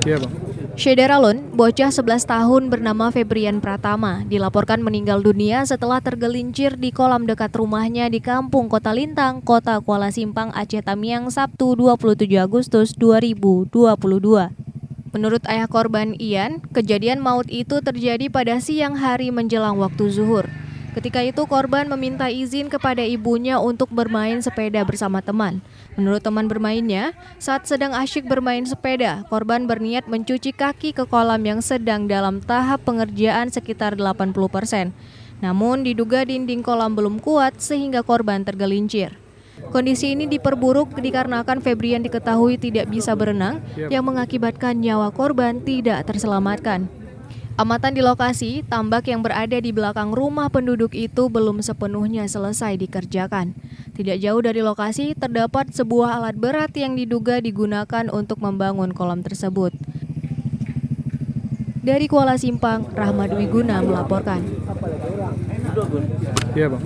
Iya, Bang. Syederalun, bocah 11 tahun bernama Febrian Pratama, dilaporkan meninggal dunia setelah tergelincir di kolam dekat rumahnya di Kampung Kota Lintang, Kota Kuala Simpang, Aceh Tamiang, Sabtu 27 Agustus 2022. Menurut ayah korban Ian, kejadian maut itu terjadi pada siang hari menjelang waktu zuhur. Ketika itu korban meminta izin kepada ibunya untuk bermain sepeda bersama teman. Menurut teman bermainnya, saat sedang asyik bermain sepeda, korban berniat mencuci kaki ke kolam yang sedang dalam tahap pengerjaan sekitar 80%. Namun diduga dinding kolam belum kuat sehingga korban tergelincir. Kondisi ini diperburuk dikarenakan Febrian diketahui tidak bisa berenang yang mengakibatkan nyawa korban tidak terselamatkan. Amatan di lokasi, tambak yang berada di belakang rumah penduduk itu belum sepenuhnya selesai dikerjakan. Tidak jauh dari lokasi terdapat sebuah alat berat yang diduga digunakan untuk membangun kolam tersebut. Dari Kuala Simpang, Rahmat Wiguna melaporkan. Iya, Bang.